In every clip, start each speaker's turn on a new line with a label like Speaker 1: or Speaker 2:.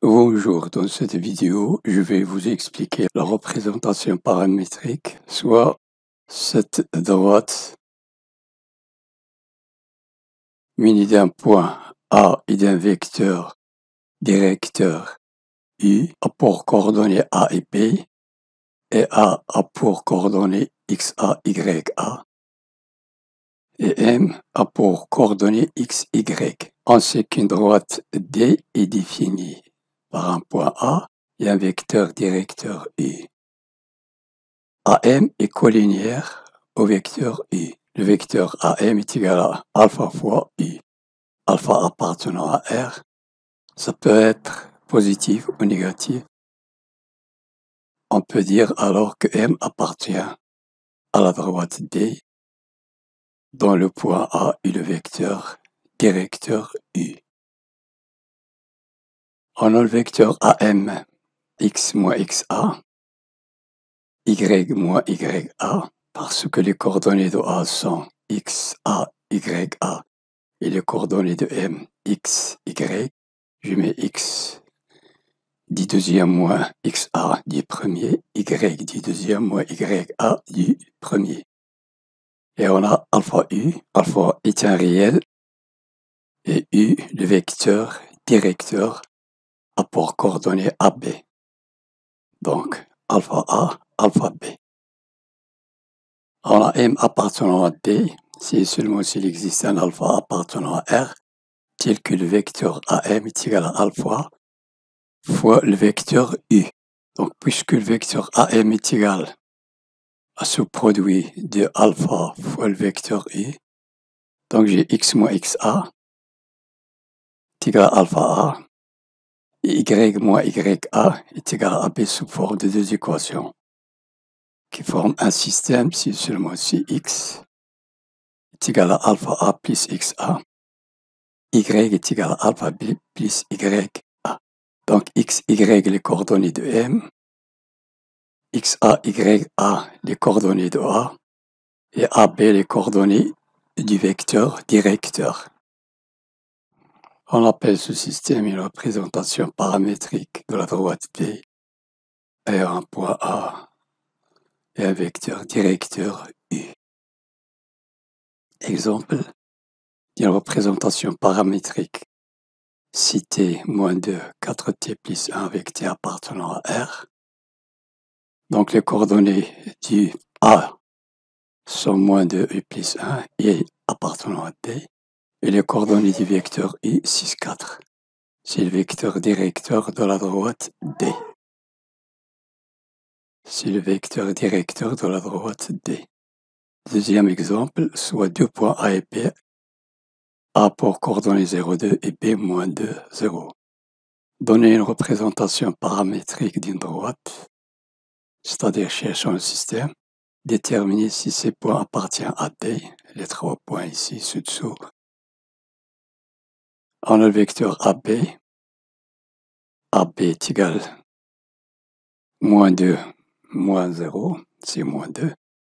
Speaker 1: Bonjour, dans cette vidéo, je vais vous expliquer la représentation paramétrique, soit cette droite munie d'un point A et d'un vecteur directeur U a pour coordonnées A et B, et A a pour coordonnées XA, YA, et M a pour coordonnées XY. On sait qu'une droite D est définie par un point A et un vecteur directeur U. AM est collinéaire au vecteur U. Le vecteur AM est égal à alpha fois U. Alpha appartenant à R, ça peut être positif ou négatif. On peut dire alors que M appartient à la droite D, dont le point A est le vecteur directeur U. On a le vecteur AM, X moins XA, Y moins YA, parce que les coordonnées de A sont XA, YA, et les coordonnées de M, X, Y. Je mets X dit deuxième moins XA dit premier, Y dit deuxième moins YA dit premier. Et on a alpha U. Alpha est un réel, et U, le vecteur directeur, a pour coordonnées AB. Donc, alpha A, alpha B. On a M appartenant à D, c'est seulement s'il existe un alpha appartenant à R, tel que le vecteur AM est égal à alpha fois le vecteur U. Donc, puisque le vecteur AM est égal à ce produit de alpha fois le vecteur U, donc j'ai X moins XA est égal à alpha A, et Y moins YA est égal à AB sous forme de deux équations qui forment un système si seulement si X est égal à alpha A plus XA, Y est égal à alpha B plus YA. Donc X, Y les coordonnées de M, XA, YA les coordonnées de A, et AB les coordonnées du vecteur directeur. On appelle ce système une représentation paramétrique de la droite D et un point A et un vecteur directeur U. Exemple d'une représentation paramétrique. Si t moins 2, 4t plus 1 avec t appartenant à R. Donc les coordonnées du A sont moins 2 U plus 1 et appartenant à t. Et les coordonnées du vecteur U, 6, 4. C'est le vecteur directeur de la droite D. C'est le vecteur directeur de la droite D. Deuxième exemple, soit deux points A et B, A pour coordonnées 0, 2 et B moins 2, 0. Donner une représentation paramétrique d'une droite, c'est-à-dire chercher un système, déterminer si ces points appartiennent à D, les trois points ici, ci-dessous. On a le vecteur AB, AB est égal moins 2, moins 0, c'est moins 2,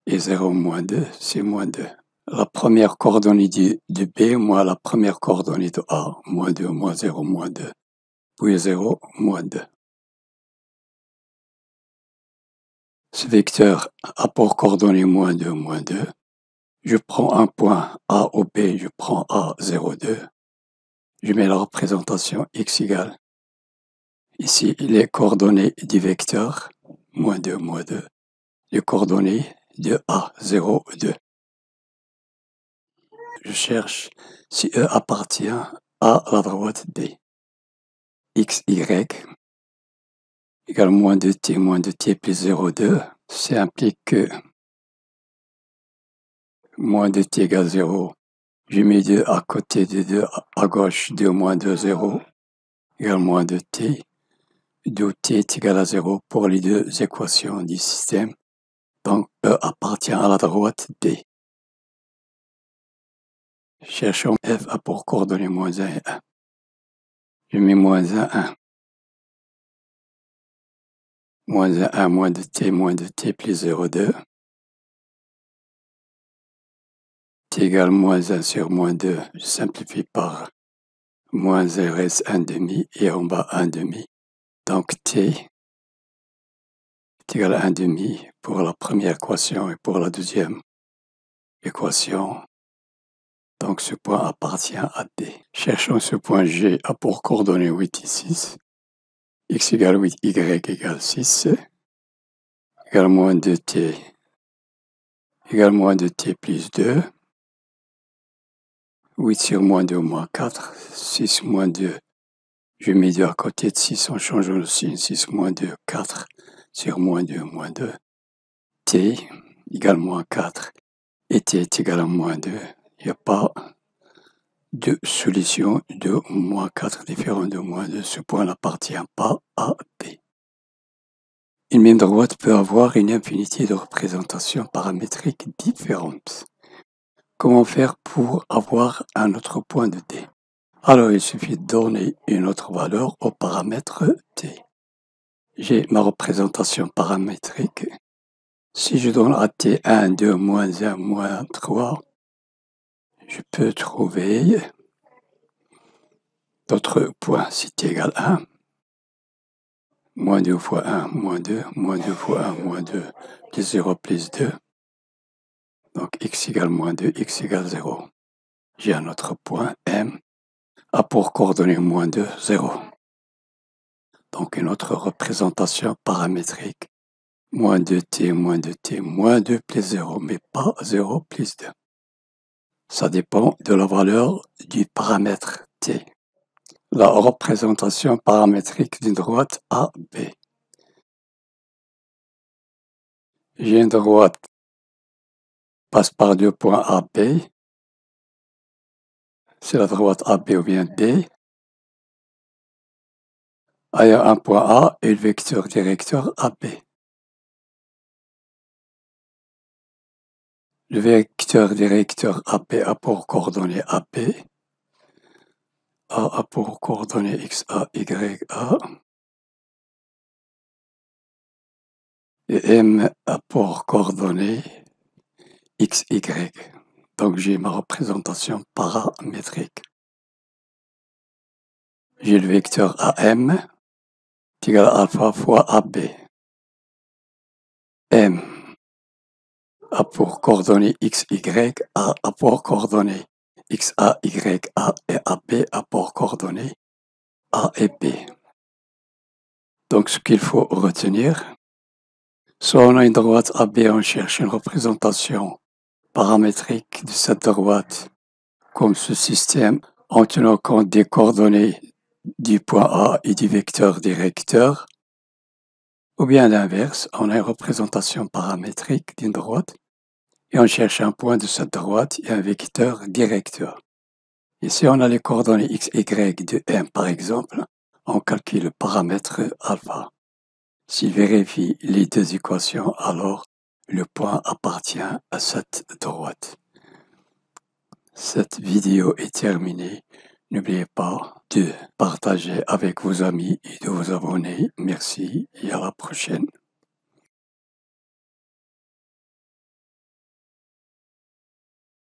Speaker 1: et 0 moins 2, c'est moins 2. La première coordonnée de B moins la première coordonnée de A, moins 2, moins 0, moins 2, puis 0, moins 2. Ce vecteur a pour coordonnée moins 2, moins 2. Je prends un point A au B, je prends A, 0, 2. Je mets la représentation x égale. Ici, les coordonnées du vecteur, moins 2, moins 2. Les coordonnées de A, 0, 2. Je cherche si E appartient à la droite D. X, Y égale moins 2t plus 0, 2. Ça implique que moins 2t égale 0. Je mets 2 à côté de 2, à gauche, 2 moins 2, 0, égale moins 2t. 2t est égal à 0 pour les deux équations du système. Donc, E appartient à la droite D. Cherchons F a pour coordonnées moins 1 et 1. Je mets moins 1, 1. Moins 1, 1, moins 2t plus 0, 2. T égale moins 1 sur moins 2. Je simplifie par moins 1 reste 1 demi et en bas 1 demi. Donc t est égal à 1/2 pour la première équation et pour la deuxième équation. Donc ce point appartient à D. Cherchons ce point G a pour coordonnées 8 et 6. X égale 8, Y égale 6, égale moins 2t, égale moins 2t plus 2. 8 sur moins 2 moins 4, 6 moins 2. Je mets 2 à côté de 6 en changeant le signe. 6 moins 2, 4 sur moins 2 moins 2. T égale moins 4 et t est égal à moins 2. Il n'y a pas de solution de moins 4 différent de moins 2. Ce point n'appartient pas à P. Une même droite peut avoir une infinité de représentations paramétriques différentes. Comment faire pour avoir un autre point de D? Alors, il suffit de donner une autre valeur au paramètre T. J'ai ma représentation paramétrique. Si je donne à T 1, 2, moins 1, moins 3, je peux trouver d'autres points. Si T égale 1, moins 2 fois 1, moins 2, moins 2 fois 1, moins 2, plus 0 plus 2. Donc, x égale moins 2, x égale 0. J'ai un autre point, M, a pour coordonnées moins 2, 0. Donc, une autre représentation paramétrique. Moins 2t, moins 2t, moins 2 plus 0, mais pas 0 plus 2. Ça dépend de la valeur du paramètre t. La représentation paramétrique d'une droite AB. J'ai une droite passe par deux points AB. C'est la droite AB ou bien D. Il y a un point A et le vecteur directeur AB. Le vecteur directeur AB a pour coordonnées AB. A pour coordonnées XA, YA. Et M a pour coordonnées XY. Donc j'ai ma représentation paramétrique. J'ai le vecteur AM est égal à alpha fois AB. M a pour coordonnées XY, A a pour coordonnées XA, YA et AB a pour coordonnées A et B. Donc ce qu'il faut retenir, soit on a une droite AB, on cherche une représentation paramétrique de cette droite comme ce système en tenant compte des coordonnées du point A et du vecteur directeur, ou bien à l'inverse, on a une représentation paramétrique d'une droite et on cherche un point de cette droite et un vecteur directeur. Ici, on a les coordonnées x, y de M par exemple, on calcule le paramètre alpha. S'il vérifie les deux équations, alors le point appartient à cette droite. Cette vidéo est terminée. N'oubliez pas de partager avec vos amis et de vous abonner. Merci et à la prochaine.